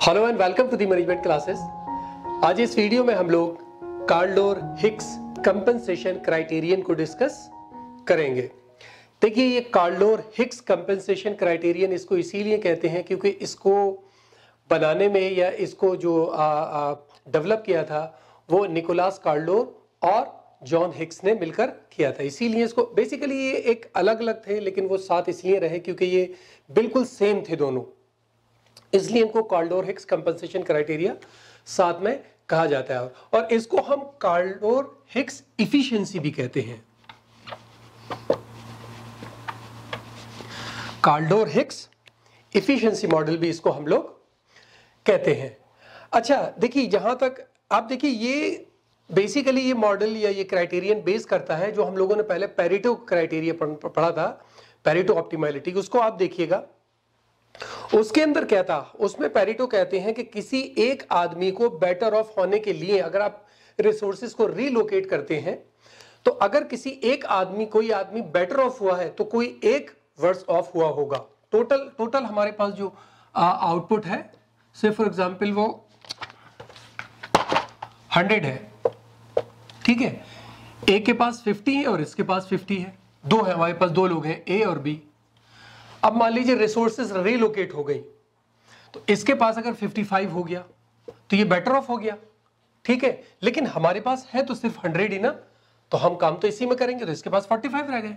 Hello and welcome to the management classes. आज इस video में हम लोग कार्लडोर-हिक्स कंपनसेशन क्राइटेरियन को डिस्कस करेंगे। देखिए, ये कार्लडोर-हिक्स कंपनसेशन क्राइटेरियन इसको इसीलिए कहते हैं क्योंकि इसको बनाने में या इसको जो डेवलप किया था वो निकोलस कार्लडोर और जॉन हिक्स ने मिलकर किया था। इसीलिए इसको बेसिकली ये एक अलग अलग थे लेकिन वो साथ इसलिए रहे क्योंकि ये बिल्कुल सेम थे दोनों, इसलिए इनको कार्लडोर-हिक्स कंपनसेशन क्राइटेरिया साथ में कहा जाता है। और इसको हम कार्लडोर-हिक्स इफिशिएंसी भी कहते हैं। कार्लडोर-हिक्स इफिशिएंसी मॉडल भी इसको हम लोग कहते हैं। अच्छा, देखिए जहां तक आप देखिए, ये बेसिकली ये मॉडल या ये क्राइटेरियन बेस करता है जो हम लोगों ने पहले पेरेटो क्राइटेरिया पढ़ा था, पेरेटो ऑप्टिमैलिटी। उसको आप देखिएगा, उसके अंदर क्या था, उसमें पेरेटो कहते हैं कि किसी एक आदमी को बेटर ऑफ होने के लिए अगर आप रिसोर्सेज को रीलोकेट करते हैं तो अगर किसी एक आदमी कोई आदमी बेटर ऑफ हुआ है तो कोई एक वर्स ऑफ हुआ होगा। टोटल हमारे पास जो आउटपुट है, से फॉर एग्जांपल वो 100 है, ठीक है, ए के पास 50 है और इसके पास 50 है, दो है हमारे पास, दो लोग हैं ए और बी। अब मान लीजिए रिसोर्सेज रीलोकेट हो गई तो इसके पास अगर 55 हो गया तो ये बेटर ऑफ हो गया, ठीक है, लेकिन हमारे पास है तो सिर्फ 100 ही ना, तो हम काम तो इसी में करेंगे, तो इसके पास 45 रह गए।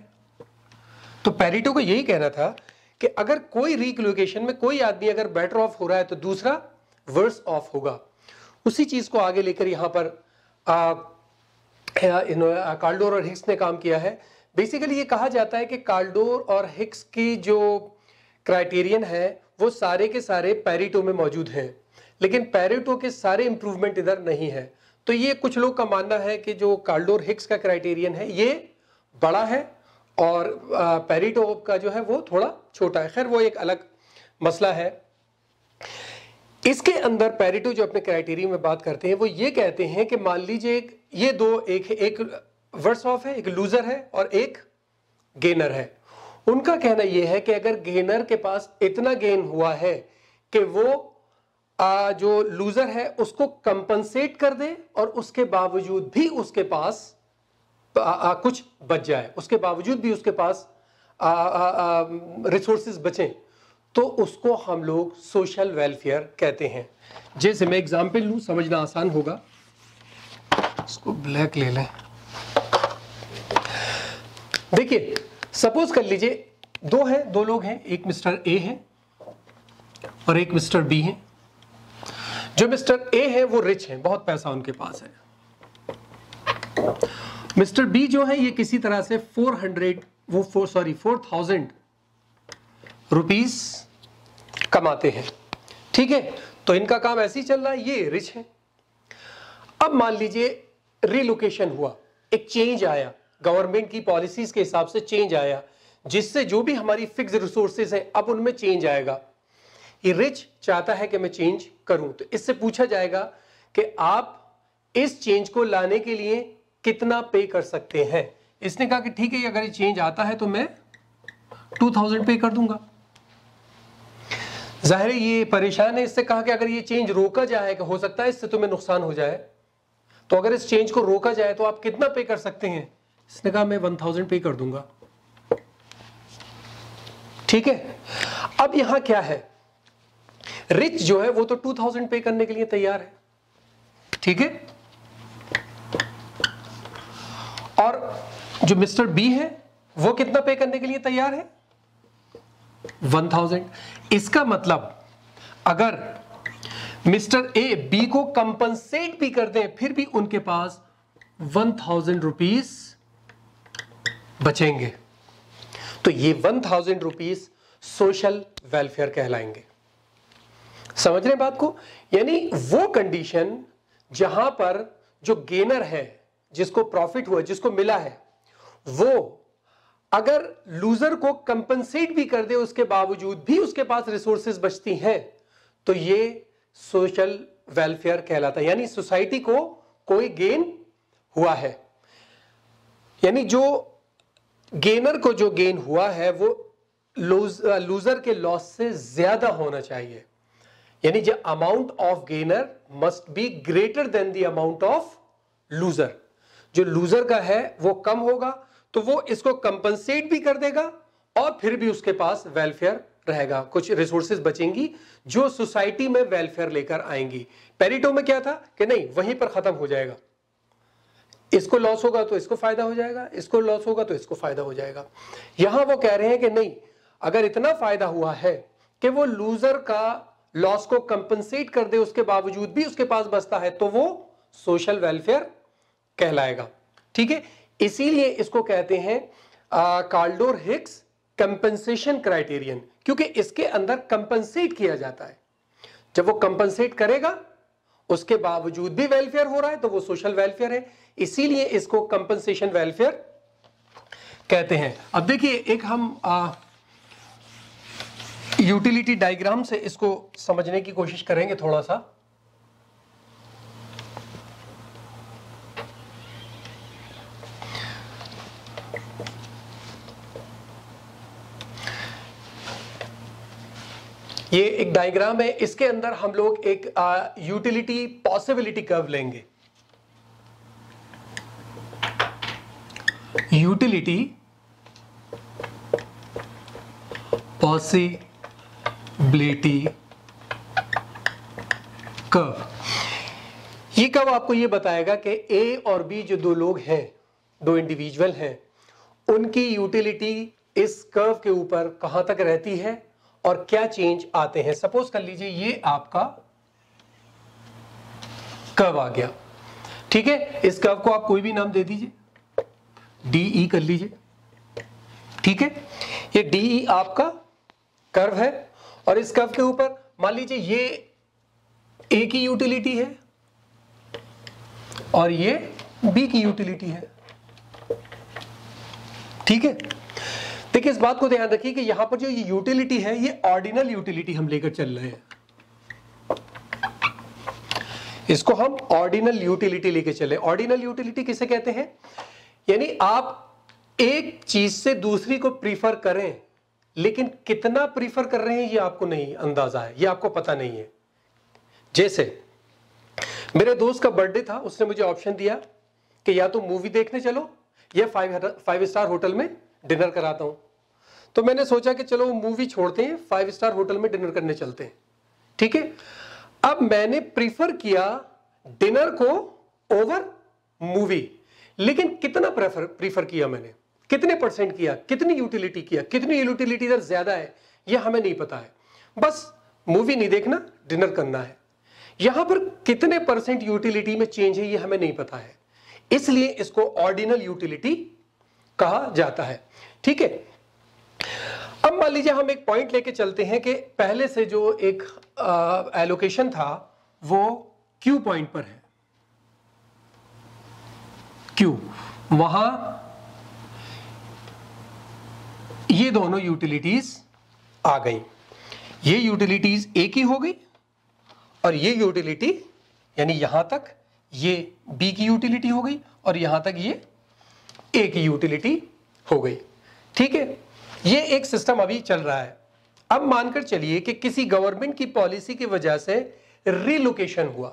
तो पेरेटो को यही कहना था कि अगर कोई रीलोकेशन में कोई आदमी अगर बेटर ऑफ हो रहा है तो दूसरा वर्स ऑफ होगा। उसी चीज को आगे लेकर यहां पर कार्लडोर और हिक्स ने काम किया है। बेसिकली ये कहा जाता है कि कार्लडोर और हिक्स की जो क्राइटेरियन है वो सारे के सारे पेरेटो में मौजूद हैं, लेकिन पेरेटो के सारे इंप्रूवमेंट इधर नहीं है। तो ये कुछ लोग का मानना है कि जो कार्लडोर हिक्स का क्राइटेरियन है ये बड़ा है और पेरेटो का जो है वो थोड़ा छोटा है। खैर वो एक अलग मसला है। इसके अंदर पेरेटो जो अपने क्राइटेरिया में बात करते हैं वो ये कहते हैं कि मान लीजिए ये दो, एक वर्स ऑफ है, एक लूजर है और एक गेनर है। उनका कहना यह है कि अगर गेनर के पास इतना गेन हुआ है कि वो जो लूजर है उसको कंपनसेट कर दे और उसके बावजूद भी उसके पास कुछ बच जाए, उसके बावजूद भी उसके पास रिसोर्सेज बचें, तो उसको हम लोग सोशल वेलफेयर कहते हैं। जैसे मैं एग्जांपल लूं, समझना आसान होगा, इसको ब्लैक ले लें। देखिए, सपोज कर लीजिए दो लोग हैं, एक मिस्टर ए है और एक मिस्टर बी है। जो मिस्टर ए है वो रिच है, बहुत पैसा उनके पास है। मिस्टर बी जो है ये किसी तरह से 4,000 रुपीस कमाते हैं, ठीक है, तो इनका काम ऐसे ही चल रहा है, ये रिच है। अब मान लीजिए रिलोकेशन हुआ, एक चेंज आया, गवर्नमेंट की पॉलिसीज के हिसाब से चेंज आया, जिससे जो भी हमारी फिक्स रिसोर्सेज हैं अब उनमें चेंज आएगा। ये रिच चाहता है कि मैं चेंज करूं, तो इससे पूछा जाएगा कि आप इस चेंज को लाने के लिए कितना पे कर सकते हैं। इसने कहा कि ठीक है, अगर ये चेंज आता है तो मैं 2000 पे कर दूंगा। जाहिर है ये परेशान है, इससे कहा कि अगर ये चेंज रोका जाए, कि हो सकता है इससे तुम्हें नुकसान हो जाए, तो अगर इस चेंज को रोका जाए तो आप कितना पे कर सकते हैं। इसने कहा मैं 1000 पे कर दूंगा, ठीक है। अब यहां क्या है, रिच जो है वो तो 2000 पे करने के लिए तैयार है, ठीक है, और जो मिस्टर बी है वो कितना पे करने के लिए तैयार है, 1000। इसका मतलब अगर मिस्टर ए बी को कंपनसेट भी कर दें फिर भी उनके पास 1000 रुपीस बचेंगे, तो ये 1000 रुपीस सोशल वेलफेयर कहलाएंगे। समझ रहे हैं बात को? यानी वो कंडीशन जहां पर जो गेनर है, जिसको प्रॉफिट हुआ, जिसको मिला है, वो अगर लूजर को कंपनसेट भी कर दे उसके बावजूद भी उसके पास रिसोर्सेज बचती हैं, तो ये सोशल वेलफेयर कहलाता है। यानी सोसाइटी को कोई गेन हुआ है, यानी जो गेनर को जो गेन हुआ है वो लूजर के लॉस से ज्यादा होना चाहिए। यानी the amount of gainer must be greater than the amount of loser. जो लूजर का है वो कम होगा तो वो इसको कंपनसेट भी कर देगा और फिर भी उसके पास वेलफेयर रहेगा, कुछ रिसोर्सेज बचेंगी जो सोसाइटी में वेलफेयर लेकर आएंगी। पेरेटो में क्या था कि नहीं, वहीं पर खत्म हो जाएगा, इसको लॉस होगा तो इसको फायदा हो जाएगा, इसको लॉस होगा तो इसको फायदा हो जाएगा। यहां वो कह रहे हैं कि नहीं, अगर इतना फायदा हुआ है कि वो लूजर का लॉस को कंपनसेट कर दे उसके बावजूद भी उसके पास बचता है, तो वो सोशल वेलफेयर कहलाएगा। ठीक है, इसीलिए इसको कहते हैं काल्डोर हिक्स कंपनसेशन क्राइटेरियन, क्योंकि इसके अंदर कंपनसेट किया जाता है। जब वो कंपनसेट करेगा उसके बावजूद भी वेलफेयर हो रहा है तो वो सोशल वेलफेयर है, इसीलिए इसको कंपनसेशन वेलफेयर कहते हैं। अब देखिए, एक हम यूटिलिटी डायग्राम से इसको समझने की कोशिश करेंगे थोड़ा सा। ये एक डायग्राम है, इसके अंदर हम लोग एक यूटिलिटी पॉसिबिलिटी कर्व लेंगे। यूटिलिटी पॉसिबिलिटी कर्व, ये कर्व आपको ये बताएगा कि ए और बी जो दो लोग हैं, दो इंडिविजुअल हैं, उनकी यूटिलिटी इस कर्व के ऊपर कहां तक रहती है और क्या चेंज आते हैं। सपोज कर लीजिए ये आपका कर्व आ गया, ठीक है, इस कर्व को आप कोई भी नाम दे दीजिए, डीई कर लीजिए। ठीक है, ये डीई आपका कर्व है और इस कर्व के ऊपर मान लीजिए ये ए की यूटिलिटी है और ये बी की यूटिलिटी है। ठीक है, देखिए इस बात को ध्यान रखिए कि यहां पर जो ये यूटिलिटी है ये ऑर्डिनल यूटिलिटी हम लेकर चल रहे हैं, इसको हम ऑर्डिनल यूटिलिटी लेके चले। ऑर्डिनल यूटिलिटी किसे कहते हैं, यानी आप एक चीज से दूसरी को प्रीफर करें, लेकिन कितना प्रीफर कर रहे हैं ये आपको नहीं अंदाजा है, ये आपको पता नहीं है। जैसे मेरे दोस्त का बर्थडे था, उसने मुझे ऑप्शन दिया कि या तो मूवी देखने चलो या 5 स्टार होटल में डिनर कराता हूं। तो मैंने सोचा कि चलो मूवी छोड़ते हैं, 5 स्टार होटल में डिनर करने चलते हैं। ठीक है, अब मैंने प्रीफर किया डिनर को ओवर मूवी, लेकिन कितना प्रीफर किया मैंने, कितने परसेंट किया, कितनी यूटिलिटी किया, कितनी यूटिलिटी इधर ज्यादा है ये हमें नहीं पता है। बस मूवी नहीं देखना, डिनर करना है। यहां पर कितने परसेंट यूटिलिटी में चेंज है ये हमें नहीं पता है, इसलिए इसको ऑर्डिनल यूटिलिटी कहा जाता है। ठीक है, अब मान लीजिए हम एक पॉइंट लेके चलते हैं कि पहले से जो एक एलोकेशन था वो क्यू पॉइंट पर है, क्यू, वहां ये दोनों यूटिलिटीज आ गई, ये यूटिलिटीज ए की हो गई और ये यूटिलिटी यानी यहां तक ये बी की यूटिलिटी हो गई और यहां तक ये ए की यूटिलिटी हो गई। ठीक है, ये एक सिस्टम अभी चल रहा है। अब मानकर चलिए कि किसी गवर्नमेंट की पॉलिसी की वजह से रिलोकेशन हुआ,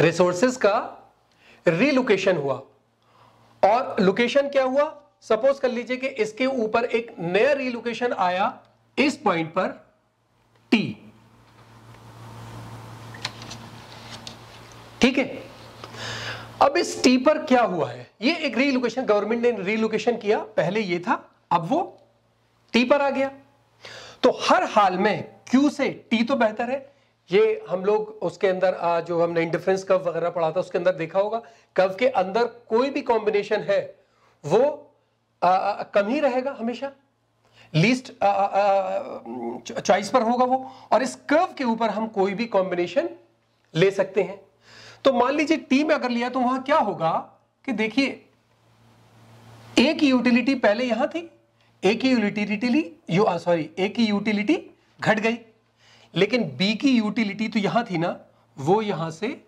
रिसोर्सेज का रिलोकेशन हुआ, और लोकेशन क्या हुआ, सपोज कर लीजिए कि इसके ऊपर एक नया रिलोकेशन आया इस पॉइंट पर टी। ठीक है, अब इस टी पर क्या हुआ है, ये एक रीलोकेशन, गवर्नमेंट ने रीलोकेशन किया, पहले ये था अब वो टी पर आ गया। तो हर हाल में क्यू से टी तो बेहतर है, ये हम लोग उसके अंदर जो हमने इंडिफरेंस कर्व वगैरह पढ़ा था उसके अंदर देखा होगा, कर्व के अंदर कोई भी कॉम्बिनेशन है वो कम ही रहेगा, हमेशा लीस्ट चॉइस पर होगा वो, और इस कर्व के ऊपर हम कोई भी कॉम्बिनेशन ले सकते हैं। तो मान लीजिए टी में अगर लिया तो वहां क्या होगा कि देखिए ए की यूटिलिटी पहले यहां थी, ए की यूटिलिटी घट गई, लेकिन बी की यूटिलिटी तो यहां थी ना, वो यहां से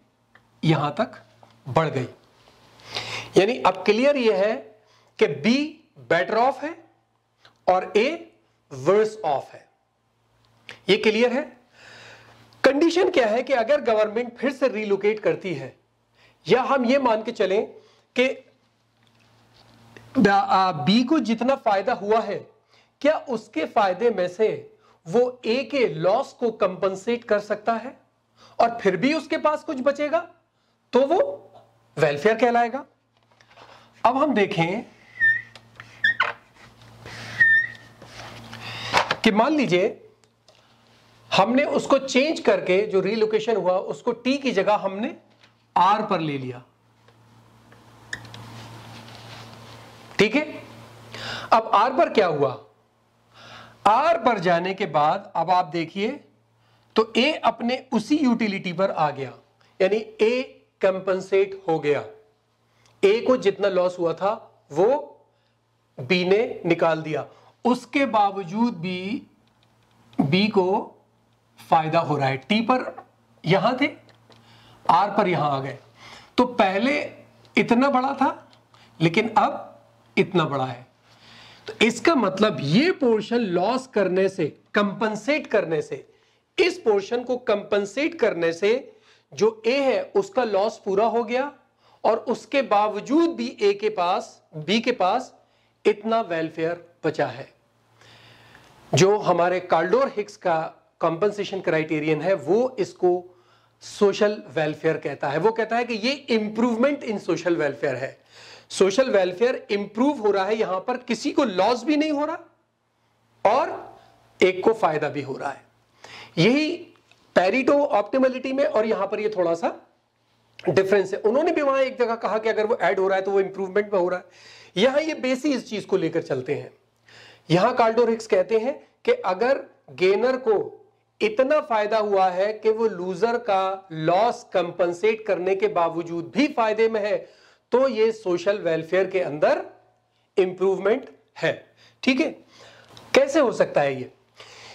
यहां तक बढ़ गई। यानी अब क्लियर ये है कि बी बेटर ऑफ है और ए वर्स ऑफ है, ये क्लियर है। कंडीशन क्या है कि अगर गवर्नमेंट फिर से रिलोकेट करती है, या हम ये मान के चलें कि बी को जितना फायदा हुआ है, क्या उसके फायदे में से वो ए के लॉस को कंपनसेट कर सकता है और फिर भी उसके पास कुछ बचेगा, तो वो वेलफेयर कहलाएगा। अब हम देखें कि मान लीजिए हमने उसको चेंज करके, जो रिलोकेशन हुआ उसको टी की जगह हमने आर पर ले लिया, ठीक है। अब आर पर क्या हुआ, आर पर जाने के बाद अब आप देखिए तो ए अपने उसी यूटिलिटी पर आ गया, यानी ए कंपनसेट हो गया। ए को जितना लॉस हुआ था वो बी ने निकाल दिया, उसके बावजूद भी बी को फायदा हो रहा है। टी पर यहां थे, आर पर यहां आ गए, तो पहले इतना बड़ा था लेकिन अब इतना बड़ा है। तो इसका मतलब ये पोर्शन लॉस करने से, कंपनसेट करने से, इस पोर्शन को कंपनसेट करने से जो ए है उसका लॉस पूरा हो गया और उसके बावजूद भी ए के पास, बी के पास इतना वेलफेयर बचा है। जो हमारे काल्डोर हिक्स का कंपनसेशन क्राइटेरियन है वो इसको सोशल वेलफेयर कहता है। वो कहता है कि ये इंप्रूवमेंट इन सोशल वेलफेयर है। सोशल वेलफेयर इंप्रूव हो रहा है, यहां पर किसी को लॉस भी नहीं हो रहा और एक को फायदा भी हो रहा है। यही पेरिटो ऑप्टिमलिटी में और यहां पर ये थोड़ा सा डिफरेंस है। उन्होंने भी वहां एक जगह कहा कि अगर वो ऐड हो रहा है तो वो इंप्रूवमेंट में हो रहा है। यहां ये बेसिक इस चीज को लेकर चलते हैं। यहां काल्डोर हिक्स कहते हैं कि अगर गेनर को इतना फायदा हुआ है कि वो लूजर का लॉस कंपनसेट करने के बावजूद भी फायदे में है, तो ये सोशल वेलफेयर के अंदर इंप्रूवमेंट है, ठीक है। कैसे हो सकता है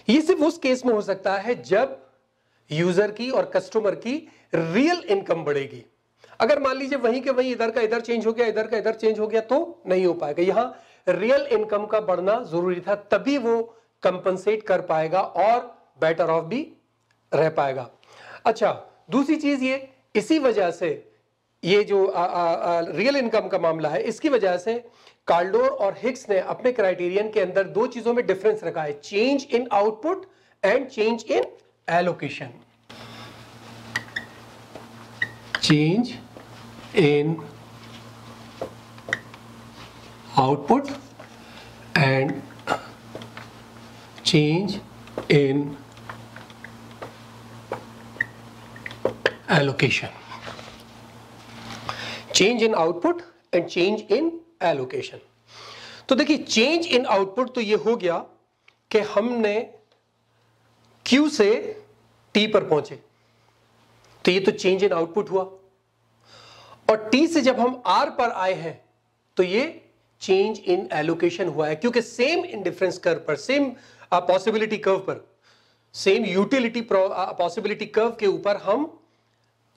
ये सिर्फ उस केस में हो सकता है जब यूजर की और कस्टमर की रियल इनकम बढ़ेगी। अगर मान लीजिए वहीं के वहीं इधर का इधर चेंज हो गया, इधर का इधर चेंज हो गया, तो नहीं हो पाएगा। यहां रियल इनकम का बढ़ना जरूरी था, तभी वो कंपनसेट कर पाएगा और बेटर ऑफ भी रह पाएगा। अच्छा, दूसरी चीज ये, इसी वजह से ये जो रियल इनकम का मामला है, इसकी वजह से काल्डोर और हिक्स ने अपने क्राइटेरियन के अंदर दो चीजों में डिफरेंस रखा है, change in output and change in allocation. Change in output and change in allocation. Change in output and change in allocation. तो देखिए, चेंज इन आउटपुट तो ये हो गया कि हमने Q से T पर पहुंचे, तो ये तो चेंज इन आउटपुट हुआ। और T से जब हम R पर आए हैं तो ये चेंज इन एलोकेशन हुआ है, क्योंकि सेम इंडिफरेंस कर्व पर, सेम पॉसिबिलिटी कर्व पर, सेम यूटिलिटी पॉसिबिलिटी कर्व के ऊपर हम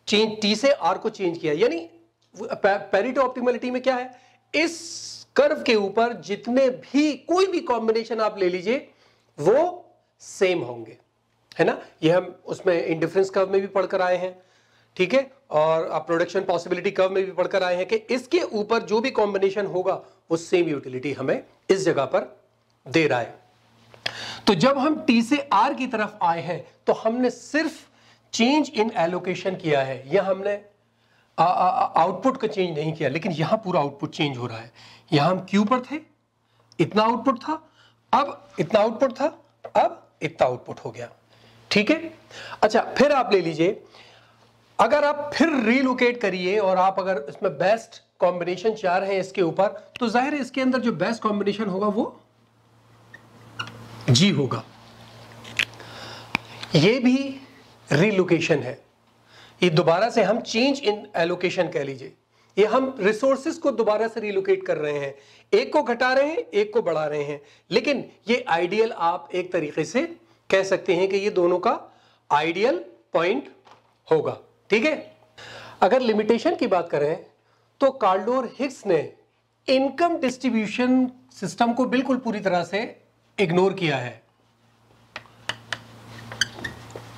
चेंज T से R को चेंज किया। यानी पेरिटो ऑप्टिमलिटी में क्या है, इस कर्व के ऊपर जितने भी कोई भी कॉम्बिनेशन आप ले लीजिए वो सेम होंगे, है ना। ये हम उसमें इंडिफरेंस कर्व में भी पढ़कर आए हैं, ठीक है, और प्रोडक्शन पॉसिबिलिटी कर्व में भी पढ़कर आए हैं कि इसके ऊपर जो भी कॉम्बिनेशन होगा वो सेम यूटिलिटी हमें इस जगह पर दे रहा है। तो जब हम T से R की तरफ आए हैं तो हमने सिर्फ चेंज इन एलोकेशन किया है, यह हमने आउटपुट का चेंज नहीं किया, लेकिन यहां पूरा आउटपुट चेंज हो रहा है। यहां हम Q पर थे, इतना आउटपुट था, अब इतना आउटपुट था, अब इतना आउटपुट हो गया, ठीक है। अच्छा, फिर आप ले लीजिए, अगर आप फिर रीलोकेट करिए और आप अगर इसमें बेस्ट कॉम्बिनेशन चाह रहे हैं इसके ऊपर, तो जाहिर है इसके अंदर जो बेस्ट कॉम्बिनेशन होगा वो G होगा। ये भी रीलोकेशन है, ये दोबारा से हम चेंज इन एलोकेशन कह लीजिए। ये हम रिसोर्सेज को दोबारा से रिलोकेट कर रहे हैं, एक को घटा रहे हैं, एक को बढ़ा रहे हैं, लेकिन ये आइडियल आप एक तरीके से कह सकते हैं कि ये दोनों का आइडियल पॉइंट होगा, ठीक है। अगर लिमिटेशन की बात करें तो काल्डोर हिक्स ने इनकम डिस्ट्रीब्यूशन सिस्टम को बिल्कुल पूरी तरह से इग्नोर किया है।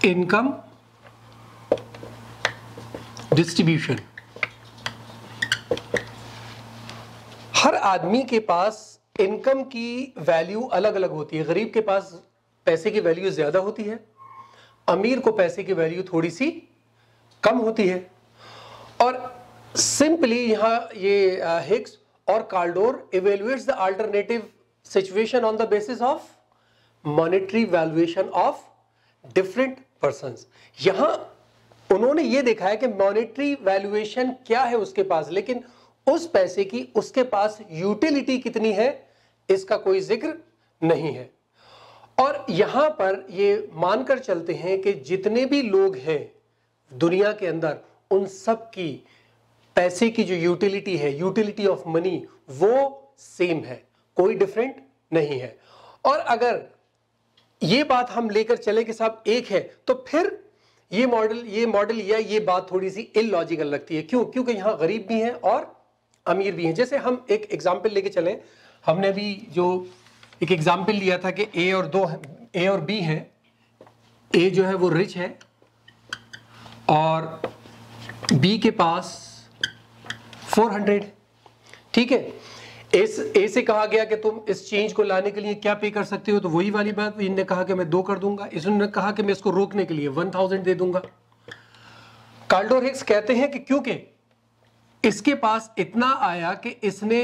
Income distribution. हर आदमी के पास इनकम की वैल्यू अलग अलग होती है। गरीब के पास पैसे की वैल्यू ज्यादा होती है, अमीर को पैसे की वैल्यू थोड़ी सी कम होती है। और सिंपली यहां ये हिग्स और Kaldor evaluates the alternative situation on the basis of monetary valuation of different persons. यहां उन्होंने ये देखा है कि मॉनेटरी वैल्यूएशन क्या है उसके पास, लेकिन उस पैसे की उसके पास यूटिलिटी कितनी है इसका कोई जिक्र नहीं है। और यहां पर ये मानकर चलते हैं कि जितने भी लोग हैं दुनिया के अंदर उन सब की पैसे की जो यूटिलिटी है, यूटिलिटी ऑफ मनी, वो सेम है, कोई डिफरेंट नहीं है। और अगर ये बात हम लेकर चले कि साहब एक है, तो फिर ये मॉडल या ये बात थोड़ी सी इलॉजिकल लगती है। क्यों? क्योंकि यहां गरीब भी हैं और अमीर भी हैं। जैसे हम एक एग्जाम्पल लेके चलें, हमने अभी जो एक एग्जाम्पल लिया था कि ए और बी है। ए जो है वो रिच है और बी के पास 400, ठीक है। ए से कहा गया कि तुम इस चेंज को लाने के लिए क्या पे कर सकते हो, तो वही वाली बात, इनने कहा कि मैं 2 कर दूंगा, इसने कहा कि मैं इसको रोकने के लिए 1000 दे दूंगा। काल्डोर हिग्स कहते हैं कि क्योंकि इसके पास इतना आया कि इसने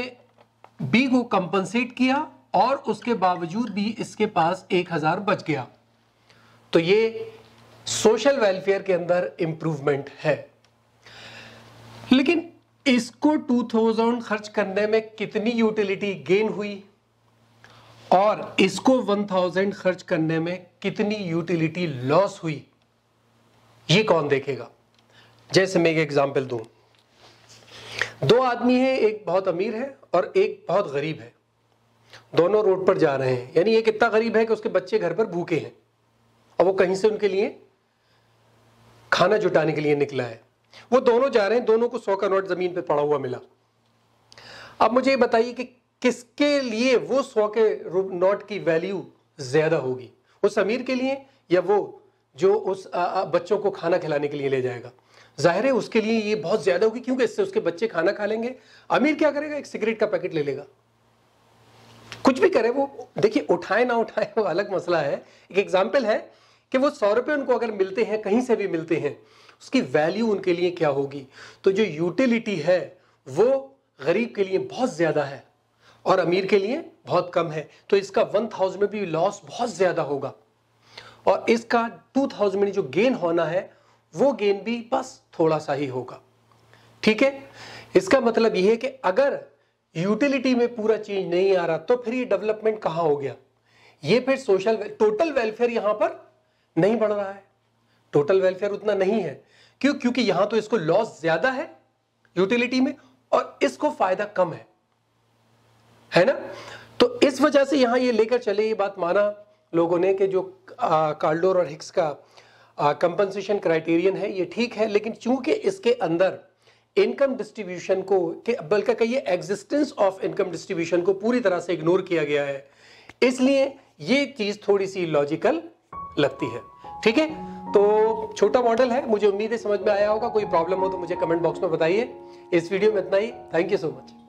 बी को कंपनसेट किया और उसके बावजूद भी इसके पास 1000 बच गया, तो ये सोशल वेलफेयर के अंदर इंप्रूवमेंट है। लेकिन इसको 2000 खर्च करने में कितनी यूटिलिटी गेन हुई और इसको 1000 खर्च करने में कितनी यूटिलिटी लॉस हुई, ये कौन देखेगा? जैसे मैं एक एग्जांपल दूं, 2 आदमी हैं, एक बहुत अमीर है और एक बहुत गरीब है। दोनों रोड पर जा रहे हैं, यानी एक इतना गरीब है कि उसके बच्चे घर पर भूखे हैं और वो कहीं से उनके लिए खाना जुटाने के लिए निकला है। वो दोनों जा रहे हैं, दोनों को 100 का नोट जमीन पे पड़ा हुआ मिला। अब मुझे ये बताइए कि किसके लिए वो 100 के नोट की वैल्यू ज्यादा होगी, उस अमीर के लिए या वो जो उस बच्चों को खाना खिलाने के लिए ले जाएगा? जाहिर है उसके लिए ये बहुत ज्यादा होगी, क्योंकि इससे उसके बच्चे खाना खा लेंगे। अमीर क्या करेगा? एक सिगरेट का पैकेट ले लेगा, कुछ भी करे वो। देखिए, उठाए ना उठाए वो अलग मसला है। एक एग्जाम्पल है कि वो 100 रुपए उनको अगर मिलते हैं, कहीं से भी मिलते हैं, उसकी वैल्यू उनके लिए क्या होगी। तो जो यूटिलिटी है वो गरीब के लिए बहुत ज्यादा है और अमीर के लिए बहुत कम है। तो इसका 1000 में भी लॉस बहुत ज्यादा होगा और इसका 2000 में जो गेन होना है वो गेन भी बस थोड़ा सा ही होगा, ठीक है। इसका मतलब यह है कि अगर यूटिलिटी में पूरा चेंज नहीं आ रहा तो फिर ये डेवलपमेंट कहां हो गया? ये फिर टोटल वेलफेयर यहां पर नहीं बढ़ रहा है, टोटल वेलफेयर उतना नहीं है। क्यों? क्योंकि यहां तो इसको लॉस ज्यादा है यूटिलिटी में और इसको फायदा कम है ना। तो इस वजह से यहां ये लेकर चले, ये बात माना लोगों ने कि जो काल्डोर और हिग्स का कंपनसेशन क्राइटेरियन है ये ठीक है, लेकिन चूंकि इसके अंदर इनकम डिस्ट्रीब्यूशन को, बल्कि कहिए एग्जिस्टेंस ऑफ इनकम डिस्ट्रीब्यूशन को पूरी तरह से इग्नोर किया गया है, इसलिए ये चीज थोड़ी सी लॉजिकल लगती है, ठीक है। तो छोटा मॉडल है, मुझे उम्मीद है समझ में आया होगा। कोई प्रॉब्लम हो तो मुझे कमेंट बॉक्स में बताइए। इस वीडियो में इतना ही। Thank you so much.